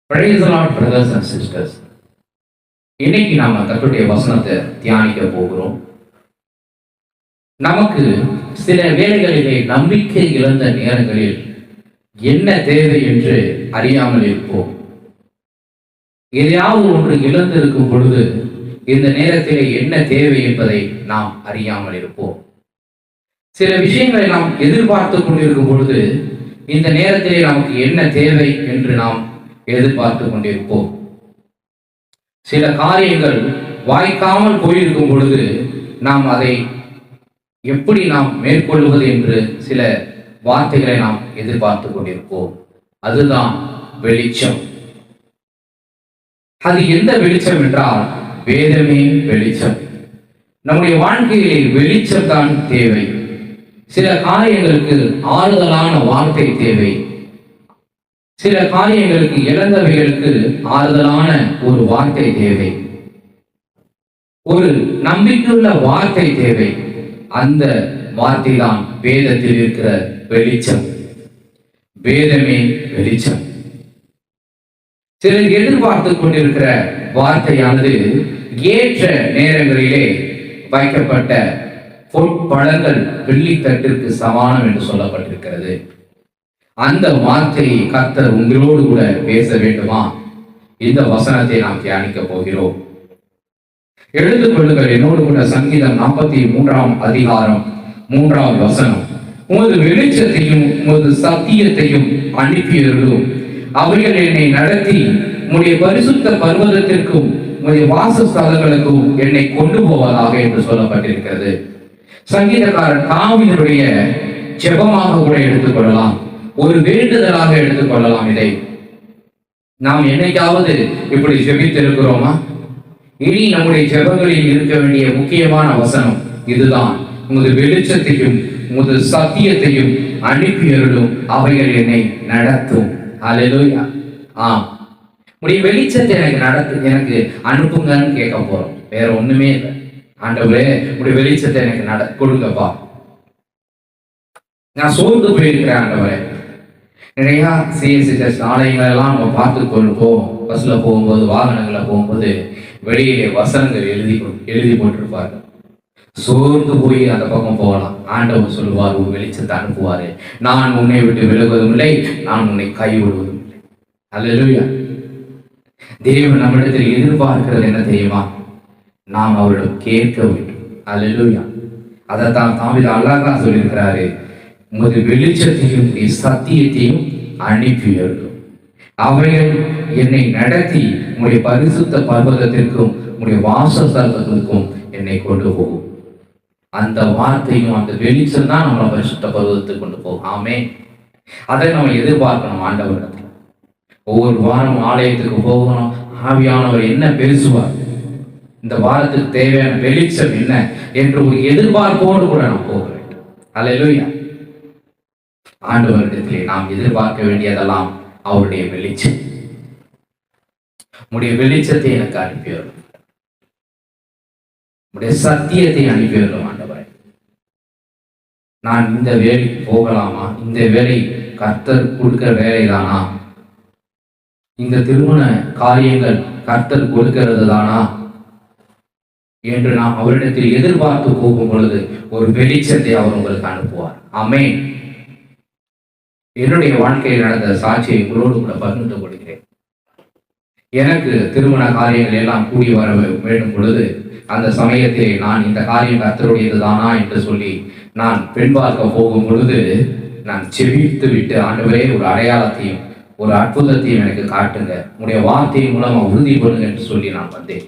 Praise the Lord, brothers and sisters. இன்னைக்கு நாம கர்த்தருடைய வசனத்தை தியானிக்க போகிறோம். நமக்கு சில வேளைகளிலே நம்பிக்கை இழந்த நேரங்களில் என்ன தேவை என்று அறியாமல் இருப்போம். எதையாவது ஒன்று இழந்திருக்கும் பொழுது இந்த நேரத்திலே என்ன தேவை என்பதை நாம் அறியாமல் இருப்போம். சில விஷயங்களை நாம் எதிர்பார்த்து கொண்டிருக்கும் பொழுது இந்த நேரத்திலே நமக்கு என்ன தேவை என்று நாம் எதிர்பார்த்து கொண்டிருப்போம். சில காரியங்கள் வாய்க்காமல் போயிருக்கும் பொழுது நாம் அதை எப்படி நாம் மேற்கொள்வது என்று சில வார்த்தைகளை நாம் எதிர்பார்த்து கொண்டிருப்போம். அதுதான் வெளிச்சம். அது எந்த வெளிச்சம் என்றால் வேதமே வெளிச்சம். நம்முடைய வாழ்க்கையிலே வெளிச்சம் தான் தேவை. சில காரியங்களுக்கு ஆறுதலான வார்த்தை தேவை. சில காரியங்களுக்கு இழந்தவைகளுக்கு ஆறுதலான ஒரு வார்த்தை தேவை. ஒரு நம்பிக்கையுள்ள வார்த்தை தேவை. அந்த வார்த்தை தான் வேதத்தில் இருக்கிற வெளிச்சம். வேதமே வெளிச்சம். சிலர் எதிர்பார்த்து கொண்டிருக்கிற வார்த்தையானது ஏற்ற நேரங்களிலே வைக்கப்பட்ட பொற்பழங்கள் வெள்ளித்தட்டிற்கு சமானம் என்று சொல்லப்பட்டிருக்கிறது. அந்த வார்த்தையை கர்த்தர் உங்களோடு கூட பேச வேண்டுமா? இந்த வசனத்தை நாம் தியானிக்க போகிறோம். எழுந்து கொள்ளுங்கள் என்னோடு கூட சங்கீதம் 43 அதிகாரம் 3 வசனம். உமது வெளிச்சத்தையும் உமது சத்தியத்தையும் அனுப்பியர்களும் அவைகள் என்னை நடத்தி உம்முடைய பரிசுத்த பர்வதத்திற்கும் உம்முடைய வாசஸ்தலங்களுக்கும் என்னை கொண்டு போவதாக என்று சொல்லப்பட்டிருக்கிறது. சங்கீதக்காரன் தாவீதுடைய ஜெபமாக கூட எடுத்துக்கொள்ளலாம், ஒரு வேண்டுதலாக எடுத்துக்கொள்ளலாம். இதை நாம் என்னைக்காவது இப்படி ஜெபித்திருக்கிறோமா? இனி நம்முடைய ஜெபங்களில் இருக்க வேண்டிய முக்கியமான வசனம் இதுதான். உமது வெளிச்சத்தையும் உமது சத்தியத்தையும் அனுப்பியருளும் அவைகள் என்னை நடத்தும். அல்லேலூயா. உடைய வெளிச்சத்தை எனக்கு அனுப்புங்கன்னு கேட்க போறோம். வேற ஒண்ணுமே இல்லை. ஆண்டவரே உடைய வெளிச்சத்தை எனக்கு கொடுங்கப்பா. நான் சோர்ந்து போயிருக்கிறேன் ஆண்டவரே. நிறைய சிஎஸ்சி ஆலயங்கள் எல்லாம் நம்ம பார்த்து கொண்டு போவோம். பஸ்ல போகும்போது, வாகனங்களை போகும்போது வெளியிலே வசனங்கள் எழுதி போட்டிருப்பாரு. சோர்ந்து போய் அந்த பக்கம் போகலாம். ஆண்டவர் சொல்லுவார், ஒரு வெளிச்சத்தை அனுப்புவாரு. நான் உன்னை விட்டு விலகுவதும் இல்லை, நான் உன்னை கைவிடுவதும் இல்லை. அல்லேலூயா. தேவன் நம்மிடத்தில் எதிர்பார்க்கிறது என்ன தெரியுமா? நாம் அவரிடம் கேட்க வேண்டும். அல்லேலூயா. அதைத்தான் தாவீது அழகா சொல்லியிருக்கிறாரு. உமது வெளிச்சத்தையும் சத்தியத்தையும் அனுப்பியர்களும் அவைகள் என்னை நடத்தி உங்களுடைய பரிசுத்த பர்வதத்திற்கும் உங்களுடைய வாசஸ்தலத்திற்கும் என்னை கொண்டு போகும். அந்த வார்த்தையும் அந்த வெளிச்சம் தான் நம்மளை பரிசுத்த பர்வதத்துக்கு கொண்டு போகும். ஆமென். அதை நம்ம எதிர்பார்க்கணும் ஆண்டவரிடத்துல. ஒவ்வொரு வாரம் ஆலயத்துக்கு போகணும். ஆவியானவர் என்ன பேசுவார், இந்த வாரத்துக்கு தேவையான வெளிச்சம் என்ன என்று ஒரு எதிர்பார்ப்போடு கூட நாம் போக வேண்டும். அல்லேலூயா. ஆண்டவரிடத்திலே நாம் எதிர்பார்க்க வேண்டியதெல்லாம் அவருடைய வெளிச்சம். உடைய வெளிச்சத்தை எனக்கு அனுப்பியவரும், உடைய சத்தியத்தை அனுப்பியவரும். ஆண்டவரே, நான் இந்த வேலைக்கு போகலாமா? இந்த வேலை கர்த்தர் கொடுக்கிற வேலைதானா? இந்த திருமண காரியங்கள் கர்த்தர் கொடுக்கிறது தானா என்று நாம் அவரிடத்தில் எதிர்பார்த்து போகும் பொழுது ஒரு வெளிச்சத்தை அவர் உங்களுக்கு அனுப்புவார். ஆமென். என்னுடைய வாழ்க்கையில் நடந்த சாட்சியை உங்களோடு கூட பகிர்ந்து கொள்கிறேன். எனக்கு திருமண காரியங்கள் எல்லாம் கூடி வர வேண்டும் பொழுது அந்த சமயத்தில் நான் இந்த காரியம் கர்த்தருடையதுதானா என்று சொல்லி நான் பெண் பார்க்க போகும் பொழுது நான் செவித்து விட்டு, ஆண்டவரே ஒரு அடையாளத்தையும் ஒரு அற்புதத்தையும் எனக்கு காட்டுங்க, உங்களுடைய வார்த்தையின் மூலமா உறுதி பண்ணுங்க என்று சொல்லி நான் வந்தேன்.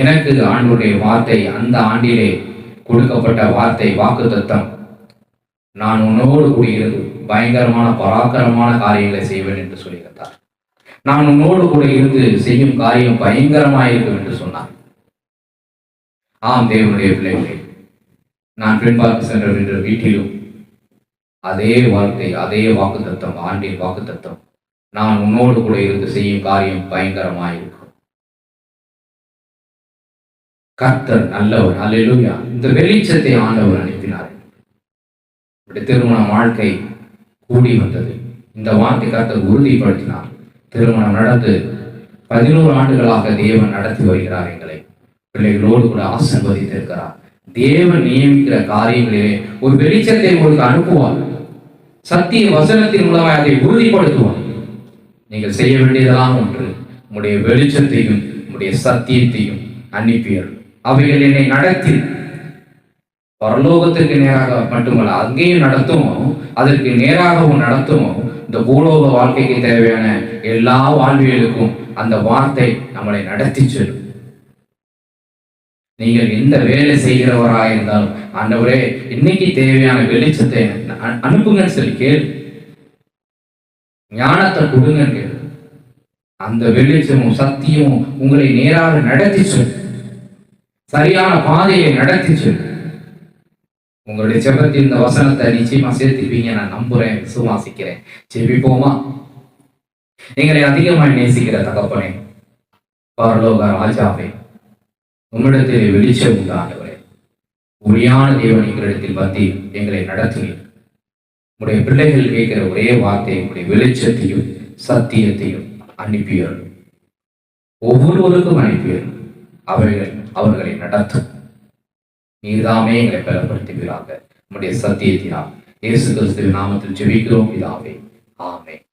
எனக்கு ஆண்டவருடைய வார்த்தை, அந்த ஆண்டிலே கொடுக்கப்பட்ட வார்த்தை, வாக்குத்தத்தம், நான் உன்னோடு கூடியிருந்து பயங்கரமான பராக்கிரமான காரியங்களை செய்வேன் என்று சொல்லியிருந்தார். நான் உன்னோடு கூட இருந்து செய்யும் காரியம் பயங்கரமாயிருக்கும் என்று சொன்னார். ஆம் தேவனுடைய பிள்ளைகளே, நான் பெண் பார்க்க சென்ற வீட்டிலும் அதே வார்த்தை, அதே வாக்குத்தத்தம், ஆண்டின் வாக்குத்தத்தம், நான் உன்னோடு கூட இருந்து செய்யும் காரியம் பயங்கரமாயிருக்கும். கர்த்தர் நல்லவர். அல்லேலூயா. இந்த வெளிச்சத்தை ஆண்டவர் அனுப்பினார். திருமண வாழ்க்கை கூடி வந்தது. இந்த வார்த்தை கர்த்தர் உறுதிப்படுத்தினார். திருமணம் நடந்து 11 ஆண்டுகளாக தேவன் நடத்தி வருகிறார். எங்களை பிள்ளைகளோடு கூட ஆசீர்வதித்திருக்கிறார். தேவன் நியமிக்கிற காரியங்களிலே ஒரு வெளிச்சத்தை உங்களுக்கு அனுப்புவார். சத்திய வசனத்தின் மூலமாக அதை உறுதிப்படுத்துவார். நீங்கள் செய்ய வேண்டியதெல்லாம் ஒன்று, உங்களுடைய வெளிச்சத்தையும் உங்களுடைய சத்தியத்தையும் அனுப்பியர். அவைகள் என்னை நடத்தி பரலோகத்திற்கு நேராக மட்டுமல்ல, அங்கேயும் நடத்துமோ, அதற்கு நேராகவும் நடத்துமோ, இந்த பூலோக வாழ்க்கைக்கு தேவையான எல்லா வாழ்வியலுக்கும் அந்த வார்த்தை நம்மளை நடத்தி செல்லும். நீங்கள் எந்த வேலை செய்கிறவராக இருந்தாலும், ஆண்டவரே இன்னைக்கு தேவையான வெளிச்சத்தை அனுப்புங்கன்னு சொல்லி கேளு, ஞானத்தை கொடுங்க கேளு. அந்த வெளிச்சமும் சத்தியமும் உங்களை நேராக நடத்தி செல்லும், சரியான பாதையை நடத்தி செல்லும். உங்களுடைய ஜெபத்தில் இந்த வசனத்தை நிச்சயமா சேர்த்துப்பீங்க, நான் நம்புறேன், விசுவாசிக்கிறேன். ஜெபிப்போமா? எங்களை அதிகமாக நேசிக்கிற தகப்பனே, பரலோக ராஜாவே, உம்மிடத்தில் வெளிச்சம் உண்டானவரே, உரியான தேவன் எங்களிடத்தில் வந்து எங்களை நடத்தினீர். உடைய பிள்ளைகள் கேட்கிற ஒரே வார்த்தை, உடைய வெளிச்சத்தையும் சத்தியத்தையும் அனுப்பியர். ஒவ்வொருவருக்கும் அனுப்பியர். அவர்களை நடத்தும். நீர்தாமே எங்களை பலப்படுத்துகிறார்கள். நம்முடைய சத்தியத்தினால் இயேசு கிறிஸ்துவின் நாமத்தில் ஜெபிக்கிறோம் பிதாவே. ஆமென்.